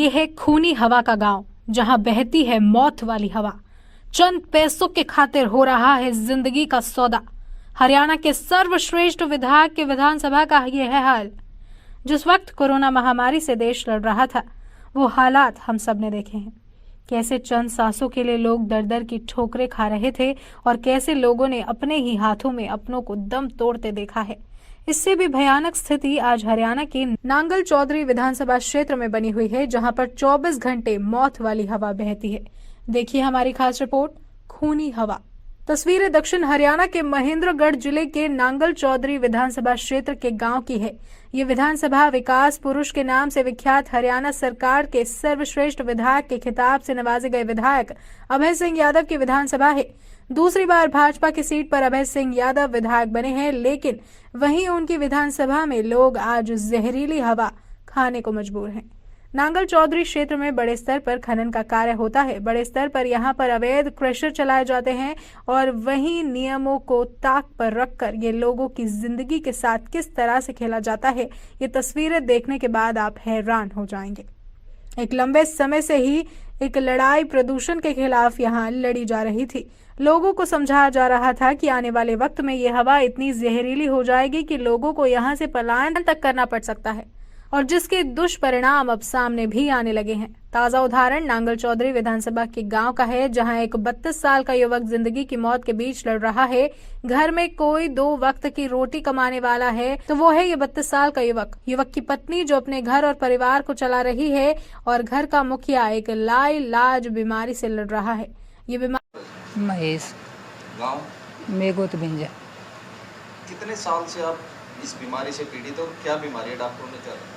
ये है खूनी हवा का गांव, जहां बहती है मौत वाली हवा। चंद पैसों के खातिर हो रहा है जिंदगी का सौदा। हरियाणा के सर्वश्रेष्ठ विधायक के विधानसभा का ये है हाल। जिस वक्त कोरोना महामारी से देश लड़ रहा था, वो हालात हम सब ने देखे हैं। कैसे चंद सांसों के लिए लोग दर दर की ठोकरें खा रहे थे और कैसे लोगों ने अपने ही हाथों में अपनों को दम तोड़ते देखा है। इससे भी भयानक स्थिति आज हरियाणा के नांगल चौधरी विधानसभा क्षेत्र में बनी हुई है, जहां पर 24 घंटे मौत वाली हवा बहती है। देखिए हमारी खास रिपोर्ट, खूनी हवा। तस्वीरें दक्षिण हरियाणा के महेंद्रगढ़ जिले के नांगल चौधरी विधानसभा क्षेत्र के गांव की है। ये विधानसभा विकास पुरुष के नाम से विख्यात हरियाणा सरकार के सर्वश्रेष्ठ विधायक के खिताब से नवाजे गए विधायक अभय सिंह यादव की विधानसभा है। दूसरी बार भाजपा की सीट पर अभय सिंह यादव विधायक बने हैं, लेकिन वहीं उनकी विधानसभा में लोग आज जहरीली हवा खाने को मजबूर हैं। नांगल चौधरी क्षेत्र में बड़े स्तर पर खनन का कार्य होता है। बड़े स्तर पर यहाँ पर अवैध क्रशर चलाए जाते हैं और वहीं नियमों को ताक पर रखकर ये लोगों की जिंदगी के साथ किस तरह से खेला जाता है, ये तस्वीरें देखने के बाद आप हैरान हो जाएंगे। एक लंबे समय से ही एक लड़ाई प्रदूषण के खिलाफ यहाँ लड़ी जा रही थी। लोगों को समझाया जा रहा था कि आने वाले वक्त में ये हवा इतनी जहरीली हो जाएगी कि लोगों को यहाँ से पलायन तक करना पड़ सकता है, और जिसके दुष्परिणाम अब सामने भी आने लगे हैं। ताजा उदाहरण नांगल चौधरी विधानसभा के गांव का है, जहां एक 32 साल का युवक जिंदगी की मौत के बीच लड़ रहा है। घर में कोई 2 वक्त की रोटी कमाने वाला है तो वो है ये 32 साल का युवक। युवक की पत्नी जो अपने घर और परिवार को चला रही है, और घर का मुखिया एक लाइलाज बीमारी से लड़ रहा है। ये बीमारी महेश गांव मेघोत भिंजा। कितने साल से आप इस बीमारी से पीड़ित हो? क्या बीमारी है, डॉक्टरों ने क्या बताया?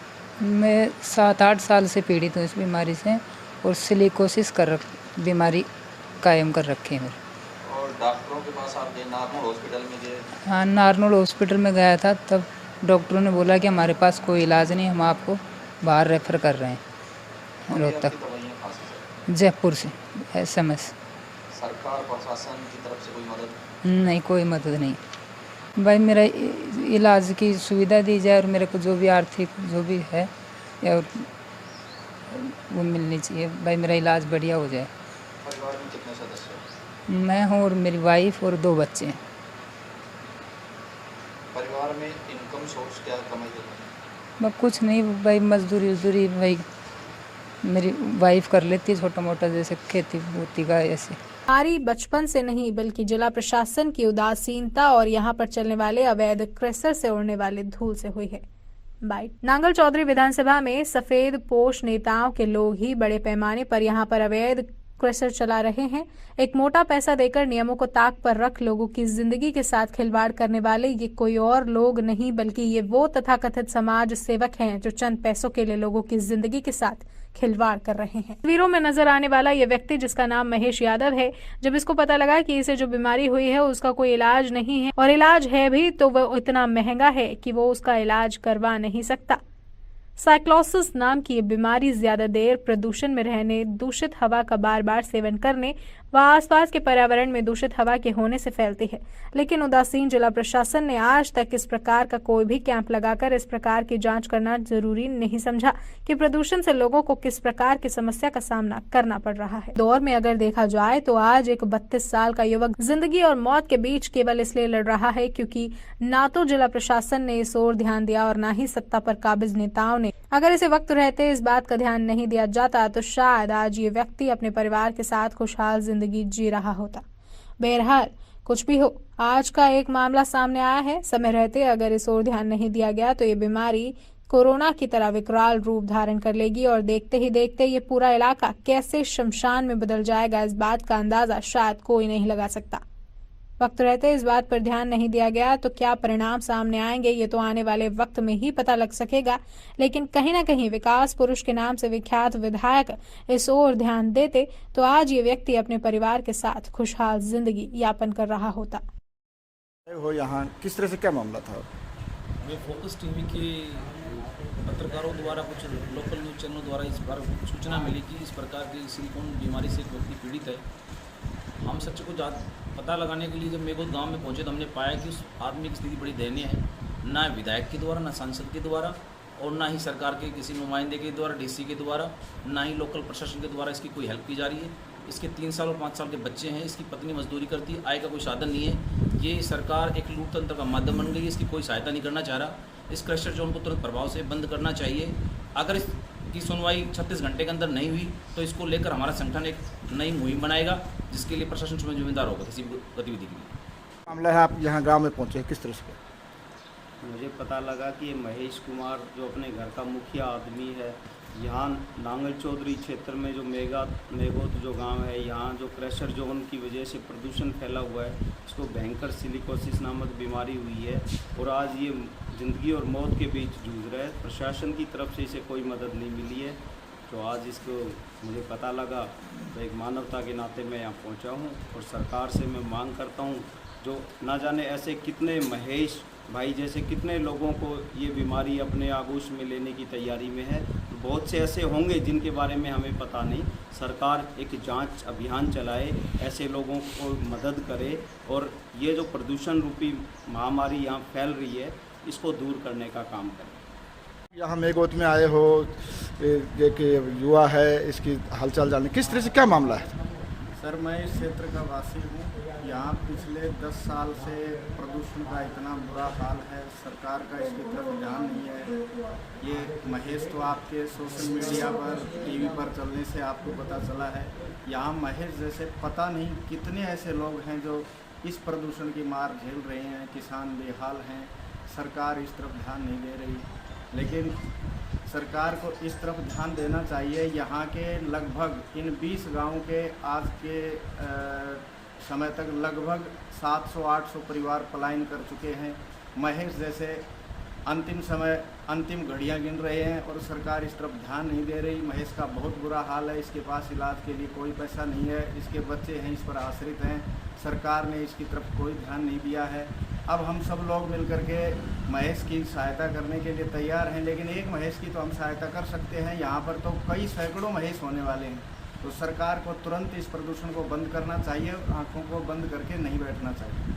मैं 7-8 साल से पीड़ित हूँ इस बीमारी से, और सिलिकोसिस बीमारी कायम कर रखी है मेरी। और डॉक्टरों के पास आप गए, नार्मल हॉस्पिटल में गए? हाँ, नार्मल हॉस्पिटल में गया था। तब डॉक्टरों ने बोला कि हमारे पास कोई इलाज नहीं, हम आपको बाहर रेफर कर रहे हैं रोहतक, जयपुर से SMS। सरकार प्रशासन की तरफ से कोई मदद? नहीं, कोई मदद नहीं भाई। मेरा इलाज की सुविधा दी जाए और मेरे को जो भी आर्थिक जो भी है या वो मिलनी चाहिए भाई, मेरा इलाज बढ़िया हो जाए। परिवार में कितने सदस्य हैं? मैं हूँ और मेरी वाइफ और 2 बच्चे हैं। परिवार में इनकम सोर्स क्या कमाई करते हैं? मैं कुछ नहीं भाई, मजदूरी भाई मेरी वाइफ कर लेती है, छोटा मोटा जैसे खेती बूती का ऐसे। बीमारी बचपन से नहीं बल्कि जिला प्रशासन की उदासीनता और यहाँ पर चलने वाले अवैध क्रशर से उड़ने वाले धूल से हुई है। नांगल चौधरी विधानसभा में सफेद पोश नेताओं के लोग ही बड़े पैमाने पर यहाँ पर अवैध क्रशर चला रहे हैं। एक मोटा पैसा देकर नियमों को ताक पर रख लोगों की जिंदगी के साथ खिलवाड़ करने वाले ये कोई और लोग नहीं बल्कि ये वो तथाकथित समाज सेवक हैं जो चंद पैसों के लिए लोगों की जिंदगी के साथ खिलवाड़ कर रहे हैं। तस्वीरों में नजर आने वाला ये व्यक्ति, जिसका नाम महेश यादव है, जब इसको पता लगा कि इसे जो बीमारी हुई है उसका कोई इलाज नहीं है, और इलाज है भी तो वो इतना महंगा है कि वो उसका इलाज करवा नहीं सकता। साइक्लोसिस नाम की ये बीमारी ज्यादा देर प्रदूषण में रहने, दूषित हवा का बार बार सेवन करने व आसपास के पर्यावरण में दूषित हवा के होने से फैलती है। लेकिन उदासीन जिला प्रशासन ने आज तक इस प्रकार का कोई भी कैंप लगाकर इस प्रकार की जांच करना जरूरी नहीं समझा कि प्रदूषण से लोगों को किस प्रकार की समस्या का सामना करना पड़ रहा है। दौर में अगर देखा जाए तो आज एक 32 साल का युवक जिंदगी और मौत के बीच केवल इसलिए लड़ रहा है क्योंकि ना तो जिला प्रशासन ने इस ओर ध्यान दिया और ना ही सत्ता पर काबिज नेताओं ने। अगर इसे वक्त रहते इस बात का ध्यान नहीं दिया जाता तो शायद आज ये व्यक्ति अपने परिवार के साथ खुशहाल जिंदगी जी रहा होता। बहरहाल कुछ भी हो, आज का एक मामला सामने आया है। समय रहते अगर इस ओर ध्यान नहीं दिया गया तो ये बीमारी कोरोना की तरह विकराल रूप धारण कर लेगी, और देखते ही देखते ये पूरा इलाका कैसे शमशान में बदल जाएगा, इस बात का अंदाजा शायद कोई नहीं लगा सकता। वक्त रहते इस बात पर ध्यान नहीं दिया गया तो क्या परिणाम सामने आएंगे, ये तो आने वाले वक्त में ही पता लग सकेगा। लेकिन कहीं ना कहीं विकास पुरुष के नाम से विख्यात विधायक इस ओर ध्यान देते तो आज ये व्यक्ति अपने परिवार के साथ खुशहाल जिंदगी यापन कर रहा होता। हो यहाँ किस तरह से क्या मामला था? मैं फोकस टीवी के पत्रकारों द्वारा, कुछ लोकल न्यूज़ चैनलों द्वारा इस बार सूचना मिली कि इस प्रकार की सिलिकॉन बीमारी से एक व्यक्ति पीड़ित है। हम सच को पता लगाने के लिए जब मेघोत गांव में पहुंचे तो हमने पाया कि उस आदमी की स्थिति बड़ी दयनीय है। ना विधायक के द्वारा, ना सांसद के द्वारा, और ना ही सरकार के किसी नुमाइंदे के द्वारा, डीसी के द्वारा, ना ही लोकल प्रशासन के द्वारा इसकी कोई हेल्प की जा रही है। इसके 3 साल और 5 साल के बच्चे हैं, इसकी पत्नी मजदूरी करती है, आय का कोई साधन नहीं है। ये सरकार एक लूट तंत्र का माध्यम बन गई है, इसकी कोई सहायता नहीं करना चाह रहा। इस क्रशर जोन को तुरंत प्रभाव से बंद करना चाहिए। अगर इसकी सुनवाई 36 घंटे के अंदर नहीं हुई तो इसको लेकर हमारा संगठन एक नई मुहिम बनाएगा, जिसके लिए प्रशासन स्वयं जिम्मेदार होगा किसी गतिविधि के लिए। मामला है, आप यहाँ गांव में पहुँचे, किस तरह से? मुझे पता लगा कि महेश कुमार जो अपने घर का मुखिया आदमी है, यहाँ नांगल चौधरी क्षेत्र में जो मेघोत जो गांव है, यहाँ जो क्रशर जोन की वजह से प्रदूषण फैला हुआ है, इसको भयंकर सिलिकोसिस नामक बीमारी हुई है और आज ये ज़िंदगी और मौत के बीच जूझ रहा है। प्रशासन की तरफ से इसे कोई मदद नहीं मिली है, तो आज इसको मुझे पता लगा तो एक मानवता के नाते मैं यहाँ पहुँचा हूँ और सरकार से मैं मांग करता हूँ, जो ना जाने ऐसे कितने महेश भाई जैसे कितने लोगों को ये बीमारी अपने आगोश में लेने की तैयारी में है, बहुत से ऐसे होंगे जिनके बारे में हमें पता नहीं। सरकार एक जांच अभियान चलाए, ऐसे लोगों को मदद करे और ये जो प्रदूषण रूपी महामारी यहाँ फैल रही है, इसको दूर करने का काम करें। यहाँ मेघोत में आए हो, एक युवा है, इसकी हालचाल जानने, किस तरह से क्या मामला है? सर, मैं इस क्षेत्र का वासी हूँ। यहाँ पिछले 10 साल से प्रदूषण का इतना बुरा हाल है, सरकार का इसकी तरफ ध्यान नहीं है। ये महेश तो आपके सोशल मीडिया पर, टीवी पर चलने से आपको पता चला है। यहाँ महेश जैसे पता नहीं कितने ऐसे लोग हैं जो इस प्रदूषण की मार झेल रहे हैं, किसान बेहाल हैं। सरकार इस तरफ ध्यान नहीं दे रही, लेकिन सरकार को इस तरफ ध्यान देना चाहिए। यहाँ के लगभग इन 20 गाँव के आज के समय तक लगभग 700-800 परिवार पलायन कर चुके हैं। महेश जैसे अंतिम घड़ियाँ गिन रहे हैं और सरकार इस तरफ ध्यान नहीं दे रही। महेश का बहुत बुरा हाल है, इसके पास इलाज के लिए कोई पैसा नहीं है, इसके बच्चे हैं, इस पर आश्रित हैं। सरकार ने इसकी तरफ कोई ध्यान नहीं दिया है। अब हम सब लोग मिलकर के महेश की सहायता करने के लिए तैयार हैं, लेकिन एक महेश की तो हम सहायता कर सकते हैं, यहाँ पर तो कई सैकड़ों महेश होने वाले हैं। तो सरकार को तुरंत इस प्रदूषण को बंद करना चाहिए, आँखों को बंद करके नहीं बैठना चाहिए।